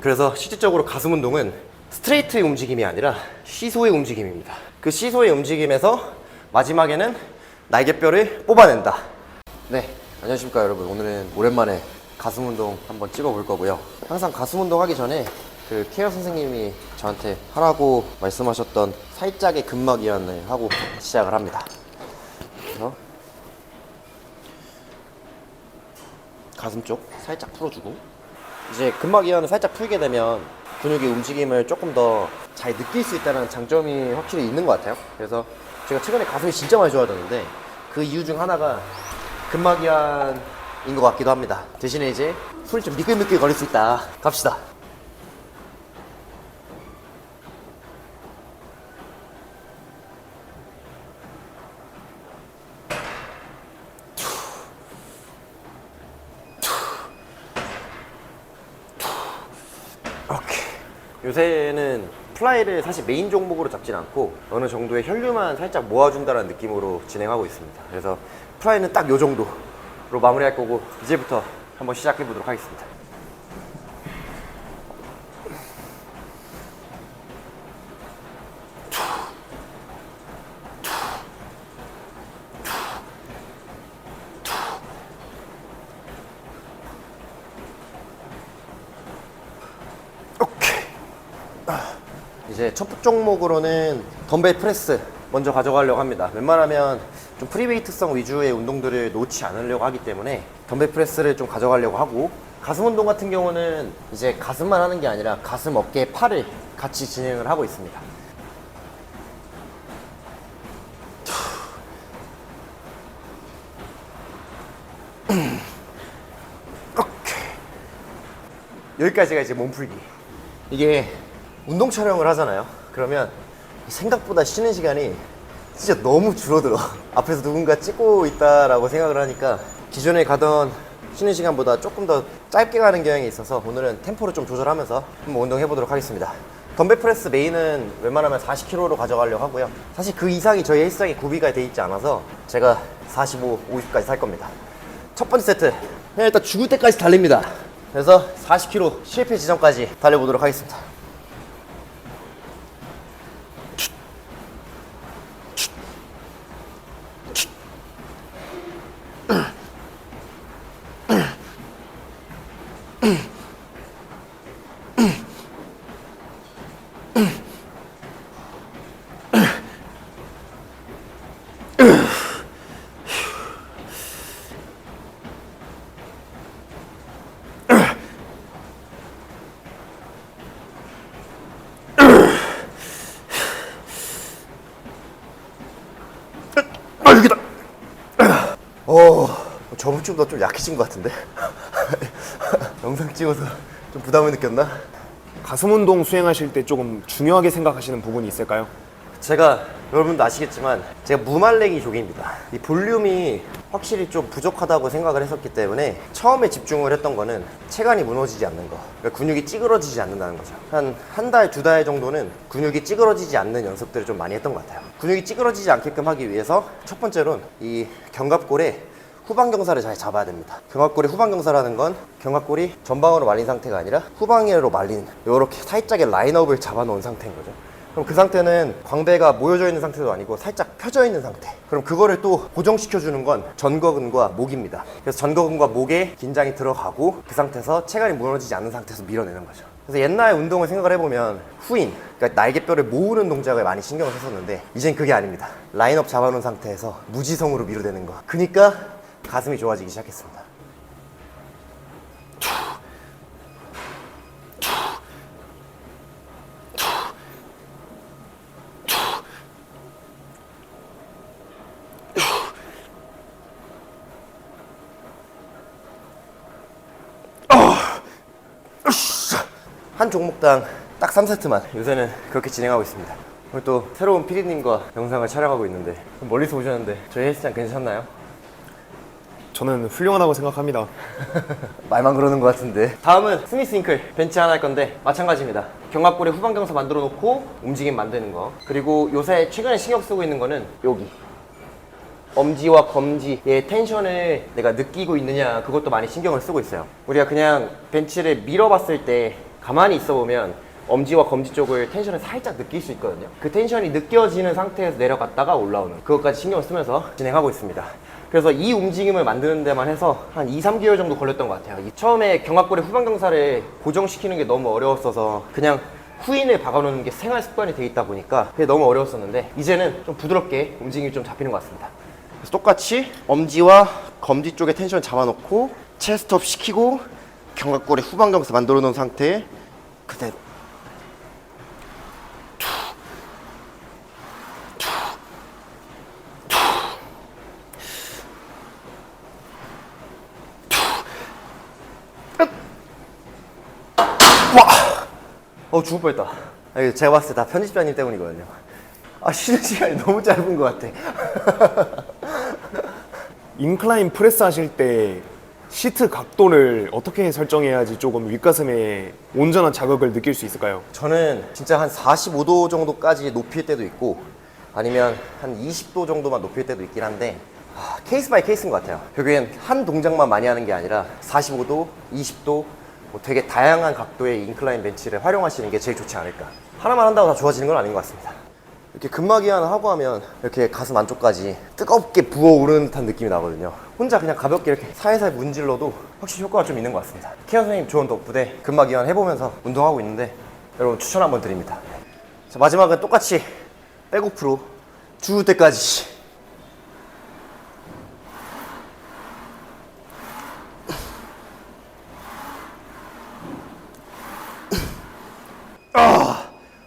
그래서 실질적으로 가슴 운동은 스트레이트의 움직임이 아니라 시소의 움직임입니다. 그 시소의 움직임에서 마지막에는 날개뼈를 뽑아낸다. 네, 안녕하십니까 여러분. 오늘은 오랜만에 가슴 운동 한번 찍어볼 거고요. 항상 가슴 운동 하기 전에 그 케어 선생님이 저한테 하라고 말씀하셨던 살짝의 근막 이완을 하고 시작을 합니다. 그래서 가슴 쪽 살짝 풀어주고, 이제 근막 이완을 살짝 풀게 되면 근육의 움직임을 조금 더 잘 느낄 수 있다는 장점이 확실히 있는 것 같아요. 그래서 제가 최근에 가슴이 진짜 많이 좋아졌는데 그 이유 중 하나가 근막 이완인 것 같기도 합니다. 대신에 이제 손이 좀 미끌미끌 거릴 수 있다. 갑시다. 오케이. 요새는 플라이를 사실 메인 종목으로 잡진 않고 어느 정도의 혈류만 살짝 모아준다는 느낌으로 진행하고 있습니다. 그래서 플라이는 딱 요 정도로 마무리할 거고, 이제부터 한번 시작해 보도록 하겠습니다. 이제 첫 종목으로는 덤벨 프레스 먼저 가져가려고 합니다. 웬만하면 좀 프리웨이트성 위주의 운동들을 놓지 않으려고 하기 때문에 덤벨 프레스를 좀 가져가려고 하고, 가슴 운동 같은 경우는 이제 가슴만 하는 게 아니라 가슴, 어깨, 팔을 같이 진행을 하고 있습니다. 여기까지가 이제 몸풀기. 이게 운동 촬영을 하잖아요. 그러면 생각보다 쉬는 시간이 진짜 너무 줄어들어. 앞에서 누군가 찍고 있다라고 생각을 하니까 기존에 가던 쉬는 시간보다 조금 더 짧게 가는 경향이 있어서 오늘은 템포를 좀 조절하면서 한번 운동해 보도록 하겠습니다. 덤벨 프레스 메인은 웬만하면 40kg로 가져가려고 하고요. 사실 그 이상이 저희 헬스장에 구비가 돼 있지 않아서 제가 45, 50까지 살 겁니다. 첫 번째 세트, 그냥 일단 죽을 때까지 달립니다. 그래서 40kg 실패 지점까지 달려보도록 하겠습니다. 여기다. 저번주보다 좀 약해진 것 같은데? 영상 찍어서 좀 부담을 느꼈나? 가슴 운동 수행하실 때 조금 중요하게 생각하시는 부분이 있을까요? 제가, 여러분도 아시겠지만 제가 무말랭이 족입니다. 이 볼륨이 확실히 좀 부족하다고 생각을 했었기 때문에 처음에 집중을 했던 거는 체간이 무너지지 않는 거, 그러니까 근육이 찌그러지지 않는다는 거죠. 한 달, 두 달 정도는 근육이 찌그러지지 않는 연습들을 좀 많이 했던 것 같아요. 근육이 찌그러지지 않게끔 하기 위해서 첫 번째로는 이 견갑골에 후방경사를 잘 잡아야 됩니다. 견갑골의 후방경사라는 건 견갑골이 전방으로 말린 상태가 아니라 후방으로 말린, 이렇게 살짝의 라인업을 잡아놓은 상태인 거죠. 그럼 그 상태는 광배가 모여져 있는 상태도 아니고 살짝 펴져 있는 상태. 그럼 그거를 또 고정시켜주는 건 전거근과 목입니다. 그래서 전거근과 목에 긴장이 들어가고 그 상태에서 체간이 무너지지 않는 상태에서 밀어내는 거죠. 그래서 옛날 운동을 생각을 해보면 후인, 그러니까 날개뼈를 모으는 동작을 많이 신경을 썼었는데 이젠 그게 아닙니다. 라인업 잡아놓은 상태에서 무지성으로 밀어내는 거. 그러니까 가슴이 좋아지기 시작했습니다. 한 종목당 딱 3세트만 요새는 그렇게 진행하고 있습니다. 오늘 또 새로운 PD님과 영상을 촬영하고 있는데, 멀리서 오셨는데 저희 헬스장 괜찮나요? 저는 훌륭하다고 생각합니다. 말만 그러는 것 같은데. 다음은 스미스 잉클 벤치 하나 할 건데 마찬가지입니다. 견갑골에 후방경사 만들어 놓고 움직임 만드는 거. 그리고 요새 최근에 신경 쓰고 있는 거는 여기 엄지와 검지의 텐션을 내가 느끼고 있느냐, 그것도 많이 신경을 쓰고 있어요. 우리가 그냥 벤치를 밀어봤을 때 가만히 있어 보면 엄지와 검지 쪽을 텐션을 살짝 느낄 수 있거든요. 그 텐션이 느껴지는 상태에서 내려갔다가 올라오는 그것까지 신경을 쓰면서 진행하고 있습니다. 그래서 이 움직임을 만드는 데만 해서 한 2, 3개월 정도 걸렸던 것 같아요. 처음에 견갑골의 후방경사를 고정시키는 게 너무 어려웠어서 그냥 후인을 박아놓는 게 생활 습관이 돼 있다 보니까 그게 너무 어려웠었는데 이제는 좀 부드럽게 움직임이 좀 잡히는 것 같습니다. 그래서 똑같이 엄지와 검지 쪽에 텐션 잡아놓고 체스트업 시키고 견갑골의 후방경사 만들어 놓은 상태에 그대로 죽을 뻔했다. 이거 제가 봤을 때 다 편집자님 때문이거든요. 쉬는 시간이 너무 짧은 것 같아. 인클라인 프레스 하실 때 시트 각도를 어떻게 설정해야지 조금 윗가슴에 온전한 자극을 느낄 수 있을까요? 저는 진짜 한 45도 정도까지 높일 때도 있고 아니면 한 20도 정도만 높일 때도 있긴 한데 케이스 바이 케이스인 것 같아요. 결국엔 한 동작만 많이 하는 게 아니라 45도, 20도 뭐 되게 다양한 각도의 인클라인 벤치를 활용하시는 게 제일 좋지 않을까. 하나만 한다고 다 좋아지는 건 아닌 것 같습니다. 이렇게 근막이완 하고 하면 이렇게 가슴 안쪽까지 뜨겁게 부어오르는 듯한 느낌이 나거든요. 혼자 그냥 가볍게 이렇게 살살 문질러도 확실히 효과가 좀 있는 것 같습니다. 케어 선생님 조언 덕분에 근막이완 해보면서 운동하고 있는데 여러분 추천 한번 드립니다. 자, 마지막은 똑같이 백오프로 죽을 때까지.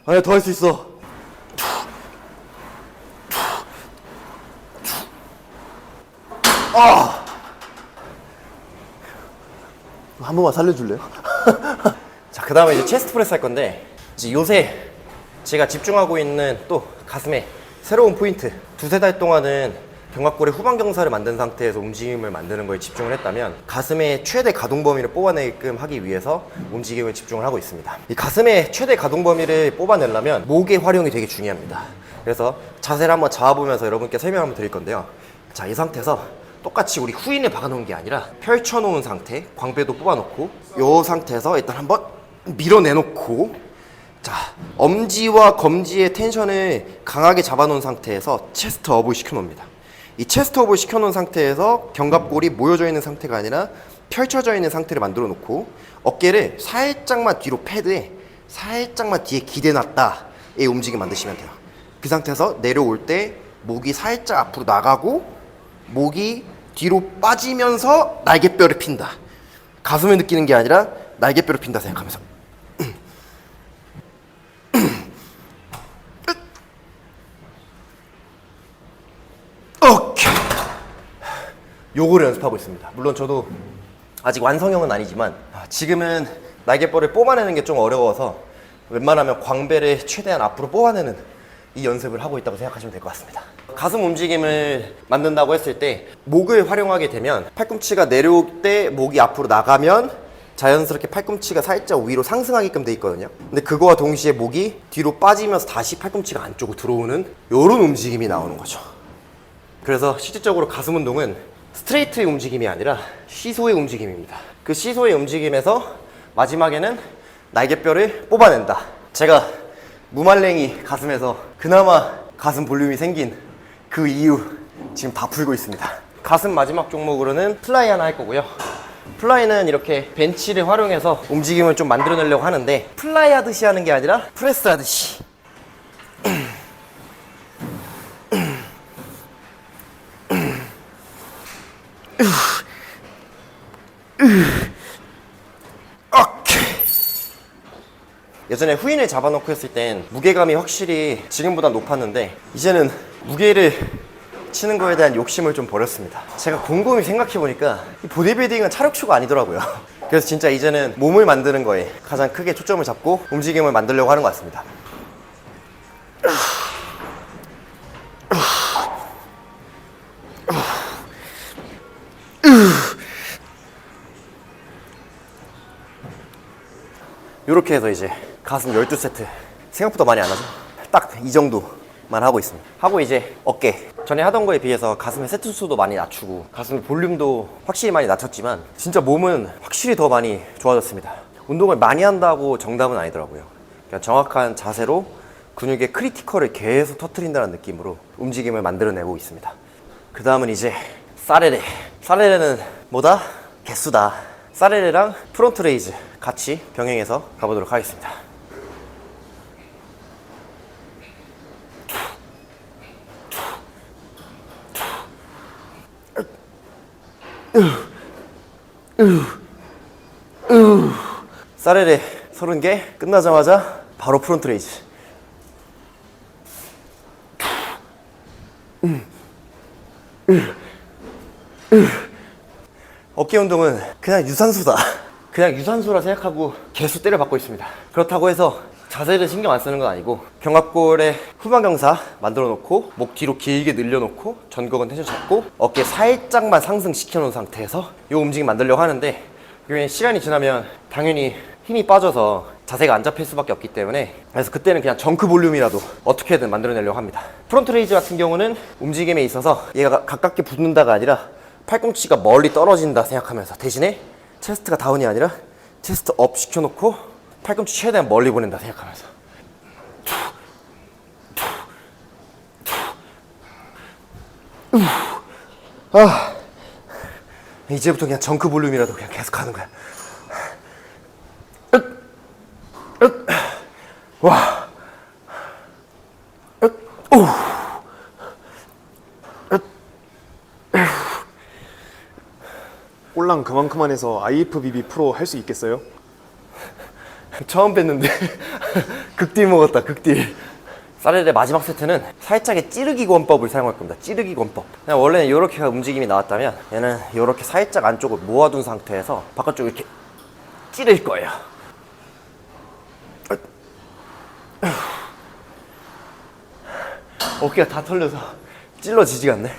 아니야, 더 할 수 있어. 한 번만 살려줄래요? 자, 그 다음에 이제 체스트 프레스 할 건데, 이제 요새 제가 집중하고 있는 또 가슴에 새로운 포인트. 두세 달 동안은 견갑골의 후방경사를 만든 상태에서 움직임을 만드는 거에 집중을 했다면 가슴의 최대 가동 범위를 뽑아내게끔 하기 위해서 움직임을 집중을 하고 있습니다. 이 가슴의 최대 가동 범위를 뽑아내려면 목의 활용이 되게 중요합니다. 그래서 자세를 한번 잡아보면서 여러분께 설명 한번 드릴 건데요. 자, 이 상태에서 똑같이 우리 후인을 박아놓은 게 아니라 펼쳐놓은 상태, 광배도 뽑아놓고 이 상태에서 일단 한번 밀어내놓고, 자, 엄지와 검지의 텐션을 강하게 잡아놓은 상태에서 체스트 업을 시켜놓습니다. 이 체스트 업을 시켜놓은 상태에서 견갑골이 모여져 있는 상태가 아니라 펼쳐져 있는 상태를 만들어 놓고 어깨를 살짝만 뒤로 패드에 살짝만 뒤에 기대놨다의 움직임 만드시면 돼요. 그 상태에서 내려올 때 목이 살짝 앞으로 나가고 목이 뒤로 빠지면서 날개뼈를 핀다. 가슴을 느끼는 게 아니라 날개뼈를 핀다 생각하면서 오케이. 요거를 연습하고 있습니다. 물론 저도 아직 완성형은 아니지만 지금은 날개뼈를 뽑아내는 게 좀 어려워서 웬만하면 광배를 최대한 앞으로 뽑아내는 이 연습을 하고 있다고 생각하시면 될 것 같습니다. 가슴 움직임을 만든다고 했을 때 목을 활용하게 되면 팔꿈치가 내려올 때 목이 앞으로 나가면 자연스럽게 팔꿈치가 살짝 위로 상승하게끔 돼 있거든요. 근데 그거와 동시에 목이 뒤로 빠지면서 다시 팔꿈치가 안쪽으로 들어오는 이런 움직임이 나오는 거죠. 그래서 실질적으로 가슴 운동은 스트레이트의 움직임이 아니라 시소의 움직임입니다. 그 시소의 움직임에서 마지막에는 날개뼈를 뽑아낸다. 제가 무말랭이 가슴에서 그나마 가슴 볼륨이 생긴 그 이유 지금 다 풀고 있습니다. 가슴 마지막 종목으로는 플라이 하나 할 거고요. 플라이는 이렇게 벤치를 활용해서 움직임을 좀 만들어내려고 하는데 플라이 하듯이 하는 게 아니라 프레스 하듯이 예전에 후인을 잡아놓고 했을 땐 무게감이 확실히 지금보다 높았는데 이제는 무게를 치는 거에 대한 욕심을 좀 버렸습니다. 제가 곰곰이 생각해보니까 이 보디빌딩은 차력추가 아니더라고요. 그래서 진짜 이제는 몸을 만드는 거에 가장 크게 초점을 잡고 움직임을 만들려고 하는 것 같습니다. 이렇게 해서 이제 가슴 12세트 생각보다 많이 안 하죠. 딱 이 정도만 하고 있습니다. 하고 이제 어깨 전에 하던 거에 비해서 가슴의 세트 수도 많이 낮추고 가슴의 볼륨도 확실히 많이 낮췄지만 진짜 몸은 확실히 더 많이 좋아졌습니다. 운동을 많이 한다고 정답은 아니더라고요. 그냥 정확한 자세로 근육의 크리티컬을 계속 터트린다는 느낌으로 움직임을 만들어내고 있습니다. 그 다음은 이제 사레레. 사레레는 뭐다? 개수다. 사레레랑 프론트 레이즈 같이 병행해서 가보도록 하겠습니다. 사레레 30개 끝나자마자 바로 프론트 레이즈. 어깨 운동은 그냥 유산소다. 그냥 유산소라 생각하고 계속 때려박고 있습니다. 그렇다고 해서 자세를 신경 안 쓰는 건 아니고 견갑골에 후방경사 만들어 놓고 목 뒤로 길게 늘려놓고 전곡은 텐션 잡고 어깨 살짝만 상승시켜 놓은 상태에서 이 움직임 만들려고 하는데, 이게 시간이 지나면 당연히 힘이 빠져서 자세가 안 잡힐 수밖에 없기 때문에, 그래서 그때는 그냥 정크 볼륨이라도 어떻게든 만들어내려고 합니다. 프론트 레이즈 같은 경우는 움직임에 있어서 얘가 가깝게 붙는다가 아니라 팔꿈치가 멀리 떨어진다 생각하면서, 대신에 체스트가 다운이 아니라 체스트 업 시켜놓고 팔꿈치 최대한 멀리 보낸다 생각하면서. 이제부터 그냥 정크 볼륨이라도 그냥 계속 하는 거야. 와. 꼴랑 그만큼만 해서 IFBB 프로 할 수 있겠어요? 처음 뺐는데 극딜 먹었다, 극딜. 사레레 마지막 세트는 살짝의 찌르기 권법을 사용할 겁니다. 찌르기 권법. 그냥 원래는 이렇게 움직임이 나왔다면 얘는 이렇게 살짝 안쪽을 모아둔 상태에서 바깥쪽을 이렇게 찌를 거예요. 어깨가 다 털려서 찔러지지가 않네.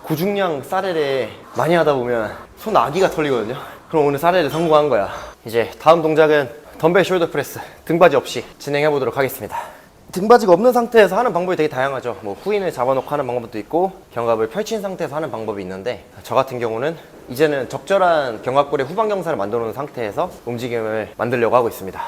고중량 사레레 많이 하다 보면 손 아기가 털리거든요. 그럼 오늘 사레레 성공한 거야. 이제 다음 동작은 덤벨 숄더 프레스, 등받이 없이 진행해 보도록 하겠습니다. 등받이가 없는 상태에서 하는 방법이 되게 다양하죠. 뭐 후인을 잡아놓고 하는 방법도 있고 견갑을 펼친 상태에서 하는 방법이 있는데, 저 같은 경우는 이제는 적절한 견갑골의 후방 경사를 만들어 놓은 상태에서 움직임을 만들려고 하고 있습니다.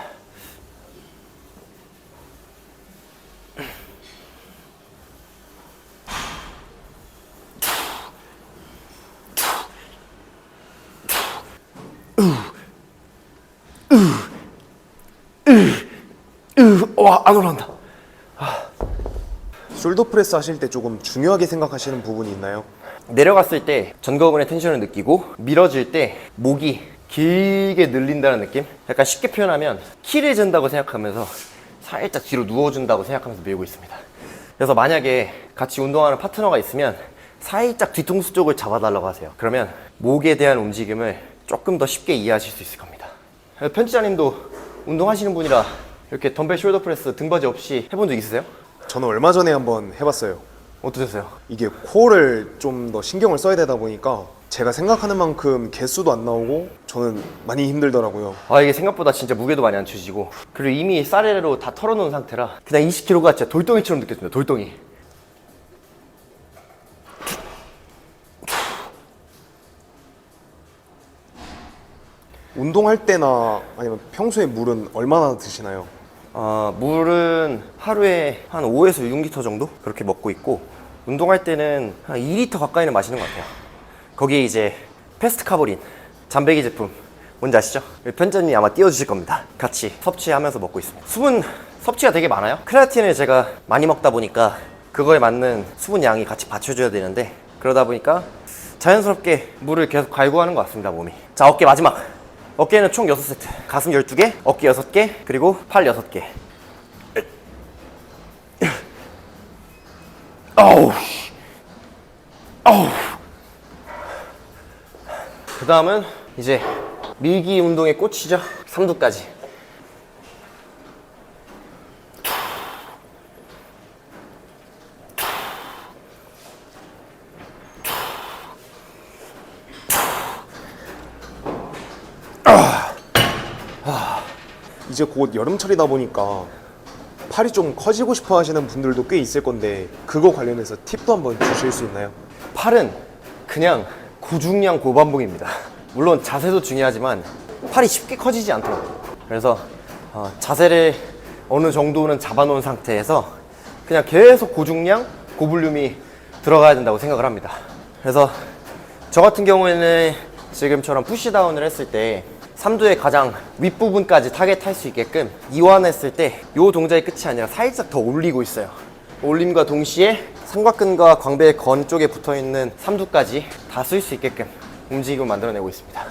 와, 안 올라온다. 숄더 프레스 하실 때 조금 중요하게 생각하시는 부분이 있나요? 내려갔을 때 전거근의 텐션을 느끼고 밀어질 때 목이 길게 늘린다는 느낌? 약간 쉽게 표현하면 키를 잰다고 생각하면서 살짝 뒤로 누워준다고 생각하면서 밀고 있습니다. 그래서 만약에 같이 운동하는 파트너가 있으면 살짝 뒤통수 쪽을 잡아달라고 하세요. 그러면 목에 대한 움직임을 조금 더 쉽게 이해하실 수 있을 겁니다. 편집자님도 운동하시는 분이라 이렇게 덤벨 숄더 프레스 등받이 없이 해본 적 있으세요? 저는 얼마 전에 한번 해봤어요. 어떠셨어요? 이게 코어를 좀 더 신경을 써야 되다 보니까 제가 생각하는 만큼 개수도 안 나오고 저는 많이 힘들더라고요. 아, 이게 생각보다 진짜 무게도 많이 안 주시고, 그리고 이미 사레레로 다 털어놓은 상태라 그냥 20kg가 진짜 돌덩이처럼 느껴집니다. 돌덩이. 운동할 때나 아니면 평소에 물은 얼마나 드시나요? 물은 하루에 한 5에서 6리터 정도 그렇게 먹고 있고, 운동할 때는 한 2리터 가까이는 마시는 것 같아요. 거기에 이제 패스트 카보린 잠배기 제품 뭔지 아시죠? 편집자님이 아마 띄워주실 겁니다. 같이 섭취하면서 먹고 있습니다. 수분 섭취가 되게 많아요. 크레아틴을 제가 많이 먹다 보니까 그거에 맞는 수분 양이 같이 받쳐줘야 되는데, 그러다 보니까 자연스럽게 물을 계속 갈구하는 것 같습니다, 몸이. 자, 어깨 마지막. 어깨는 총 6세트, 가슴 12개, 어깨 6개, 그리고 팔 6개. 어우. 어우. 그 다음은 이제 밀기 운동의 꽃이죠. 삼두까지. 이제 곧 여름철이다 보니까 팔이 좀 커지고 싶어 하시는 분들도 꽤 있을 건데 그거 관련해서 팁도 한번 주실 수 있나요? 팔은 그냥 고중량 고반복입니다. 물론 자세도 중요하지만 팔이 쉽게 커지지 않더라고요. 그래서 자세를 어느 정도는 잡아놓은 상태에서 그냥 계속 고중량 고볼륨이 들어가야 된다고 생각을 합니다. 그래서 저 같은 경우에는 지금처럼 푸시다운을 했을 때 삼두의 가장 윗부분까지 타겟할 수 있게끔 이완했을 때 이 동작의 끝이 아니라 살짝 더 올리고 있어요. 올림과 동시에 삼각근과 광배의 건 쪽에 붙어있는 삼두까지 다 쓸 수 있게끔 움직임을 만들어내고 있습니다.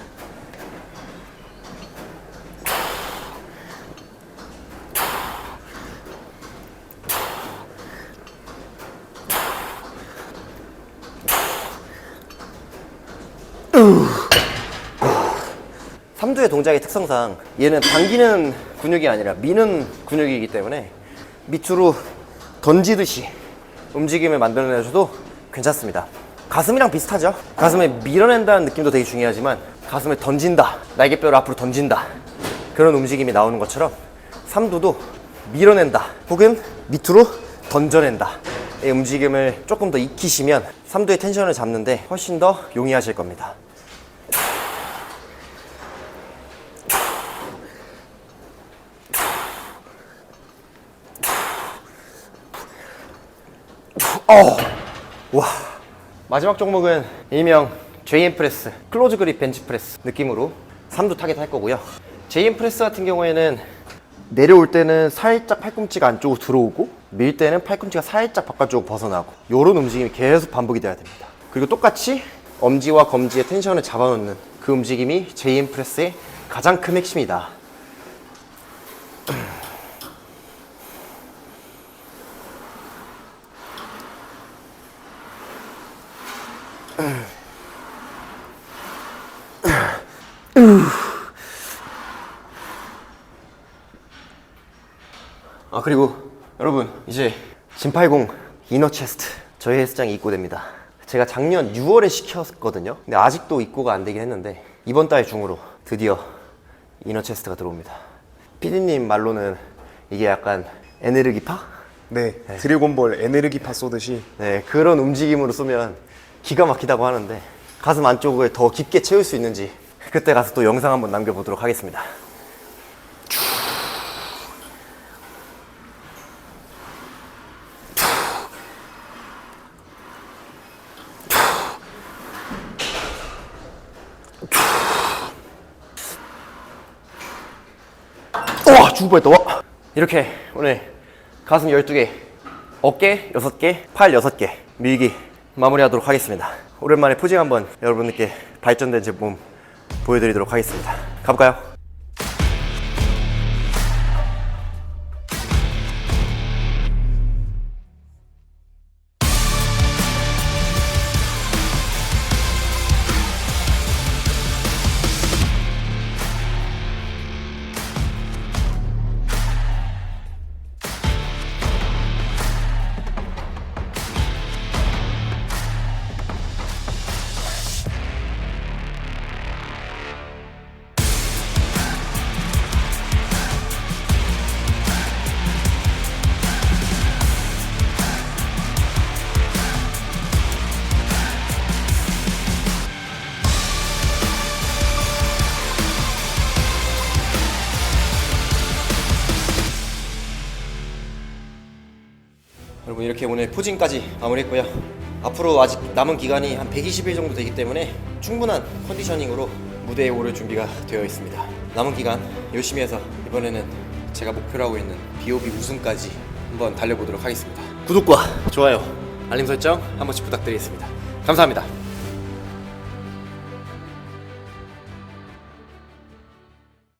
삼두의 동작의 특성상 얘는 당기는 근육이 아니라 미는 근육이기 때문에 밑으로 던지듯이 움직임을 만들어내줘도 괜찮습니다. 가슴이랑 비슷하죠? 가슴을 밀어낸다는 느낌도 되게 중요하지만 가슴을 던진다, 날개뼈를 앞으로 던진다, 그런 움직임이 나오는 것처럼 삼두도 밀어낸다 혹은 밑으로 던져낸다 이 움직임을 조금 더 익히시면 삼두의 텐션을 잡는데 훨씬 더 용이하실 겁니다. 와, 마지막 종목은 일명 JM 프레스, 클로즈 그립 벤치 프레스 느낌으로 삼두 타겟 할 거고요. JM 프레스 같은 경우에는 내려올 때는 살짝 팔꿈치가 안쪽으로 들어오고 밀 때는 팔꿈치가 살짝 바깥쪽으로 벗어나고 이런 움직임이 계속 반복이 돼야 됩니다. 그리고 똑같이 엄지와 검지의 텐션을 잡아놓는 그 움직임이 JM 프레스의 가장 큰 핵심이다. 그리고 여러분 이제 진80 이너 체스트 저희 헬스장에 입고됩니다. 제가 작년 6월에 시켰거든요. 근데 아직도 입고가 안 되긴 했는데 이번 달 중으로 드디어 이너 체스트가 들어옵니다. 피디님 말로는 이게 약간 에네르기파? 네, 드래곤볼 에네르기파 쏘듯이 네, 그런 움직임으로 쏘면 기가 막히다고 하는데 가슴 안쪽을 더 깊게 채울 수 있는지 그때 가서 또 영상 한번 남겨보도록 하겠습니다. 와, 죽을 뻔했다. 와. 이렇게 오늘 가슴 12개, 어깨 6개, 팔 6개 밀기 마무리하도록 하겠습니다. 오랜만에 포징 한번 여러분들께 발전된 제 몸 보여드리도록 하겠습니다. 가볼까요? 여러분 이렇게 오늘 포징까지 마무리했고요. 앞으로 아직 남은 기간이 한 120일 정도 되기 때문에 충분한 컨디셔닝으로 무대에 오를 준비가 되어 있습니다. 남은 기간 열심히 해서 이번에는 제가 목표로 하고 있는 BOB 우승까지 한번 달려보도록 하겠습니다. 구독과 좋아요, 알림 설정 한 번씩 부탁드리겠습니다. 감사합니다.